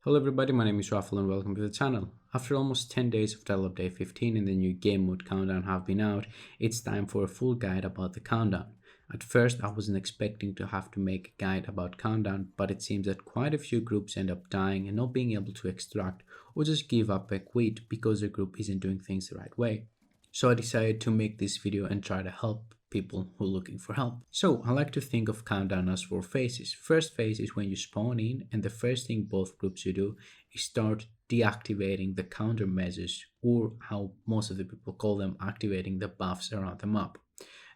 Hello everybody, my name is Rafael and welcome to the channel. After almost 10 days of Untitled Update 15 and the new game mode countdown have been out, it's time for a full guide about the countdown. At first I wasn't expecting to have to make a guide about countdown, but it seems that quite a few groups end up dying and not being able to extract or just give up and quit because the group isn't doing things the right way. So I decided to make this video and try to help people who are looking for help. So I like to think of countdown as 4 phases. First phase is when you spawn in, and the first thing both groups you do is start deactivating the countermeasures, or how most of the people call them, activating the buffs around the map.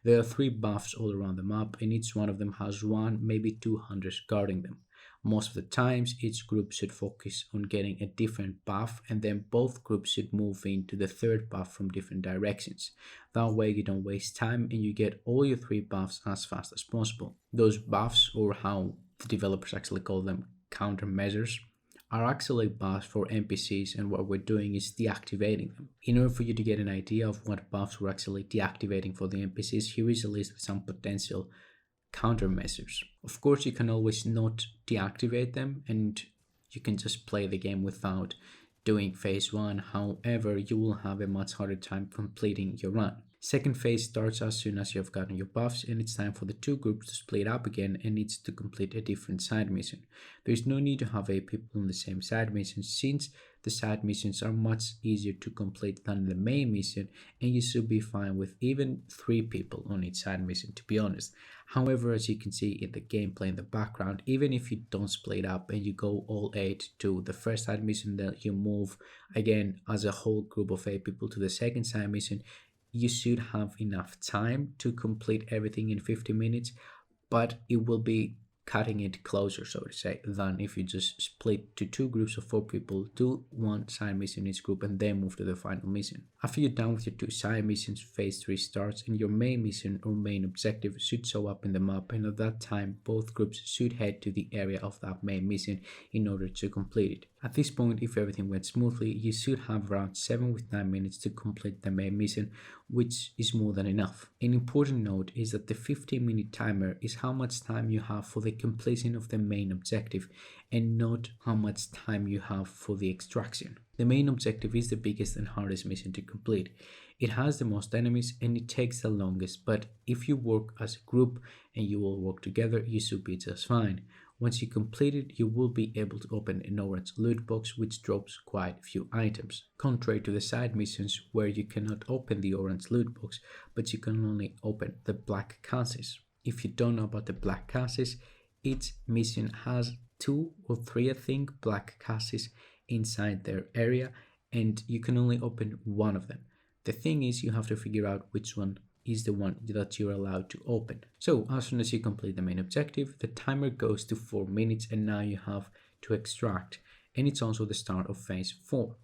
There are 3 buffs all around the map, and each one of them has 1, maybe 2 hunters guarding them. Most of the times, each group should focus on getting a different buff, and then both groups should move into the 3rd buff from different directions. That way you don't waste time and you get all your 3 buffs as fast as possible. Those buffs, or how the developers actually call them, countermeasures, are actually buffs for NPCs, and what we're doing is deactivating them. In order for you to get an idea of what buffs we're actually deactivating for the NPCs, here is a list with some potential countermeasures. Of course, you can always not deactivate them and you can just play the game without doing phase 1. However, you will have a much harder time completing your run. Second phase starts as soon as you have gotten your buffs, and it's time for the 2 groups to split up again and needs to complete a different side mission. There is no need to have 8 people on the same side mission, since the side missions are much easier to complete than the main mission, and you should be fine with even 3 people on each side mission, to be honest. However, as you can see in the gameplay in the background, even if you don't split up and you go all 8 to the first side mission, then you move again as a whole group of 8 people to the second side mission, you should have enough time to complete everything in 50 minutes, but it will be cutting it closer, so to say, than if you just split to 2 groups of 4 people, do 1 side mission in each group and then move to the final mission. After you're done with your 2 side missions, phase 3 starts, and your main mission or main objective should show up in the map, and at that time both groups should head to the area of that main mission in order to complete it. At this point, if everything went smoothly, you should have around 7 with 9 minutes to complete the main mission, which is more than enough. An important note is that the 15-minute timer is how much time you have for the completion of the main objective, and not how much time you have for the extraction. The main objective is the biggest and hardest mission to complete. It has the most enemies and it takes the longest, but if you work as a group and you all work together, you should be just fine. Once you complete it, you will be able to open an orange loot box which drops quite a few items. Contrary to the side missions where you cannot open the orange loot box, but you can only open the black cases. If you don't know about the black cases, each mission has 2 or 3, I think, black cases inside their area, and you can only open 1 of them. The thing is, you have to figure out which one is the one that you're allowed to open. So as soon as you complete the main objective, the timer goes to 4 minutes, and now you have to extract, and it's also the start of phase 4.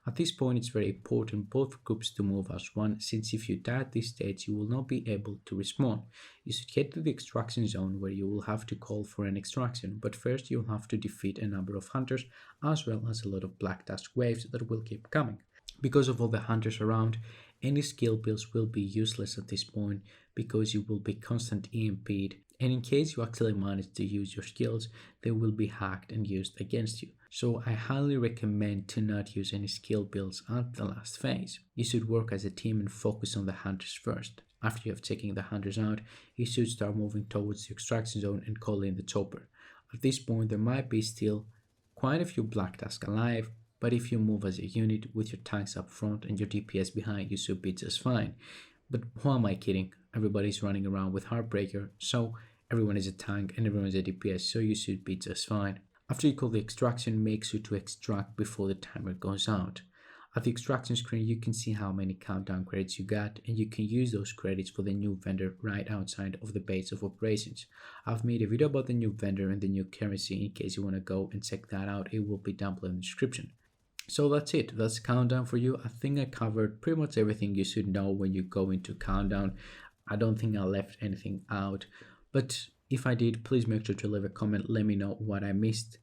At this point, it's very important both groups to move as one, since if you die at this stage, you will not be able to respawn. You should get to the extraction zone where you will have to call for an extraction, but first you'll have to defeat a number of hunters as well as a lot of black dust waves that will keep coming. Because of all the hunters around, any skill builds will be useless at this point because you will be constant EMP'd, and in case you actually manage to use your skills, they will be hacked and used against you. So I highly recommend to not use any skill builds at the last phase. You should work as a team and focus on the hunters first. After you have taken the hunters out, you should start moving towards the extraction zone and call in the chopper. At this point, there might be still quite a few black dust alive, but if you move as a unit with your tanks up front and your DPS behind, you should be just fine. But who am I kidding? Everybody's running around with Heartbreaker, so everyone is a tank and everyone is a DPS, so you should be just fine. After you call the extraction, make sure to extract before the timer goes out. At the extraction screen, you can see how many countdown credits you got, and you can use those credits for the new vendor right outside of the base of operations. I've made a video about the new vendor and the new currency. In case you want to go and check that out, it will be down below in the description. So that's it, that's countdown for you. I think I covered pretty much everything you should know when you go into countdown. I don't think I left anything out, but if I did, please make sure to leave a comment, let me know what I missed.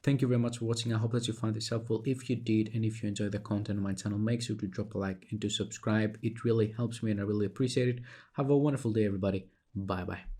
Thank you very much for watching. I hope that you found this helpful. If you did, and if you enjoyed the content on my channel, make sure to drop a like and to subscribe. It really helps me and I really appreciate it. Have a wonderful day, everybody. Bye bye.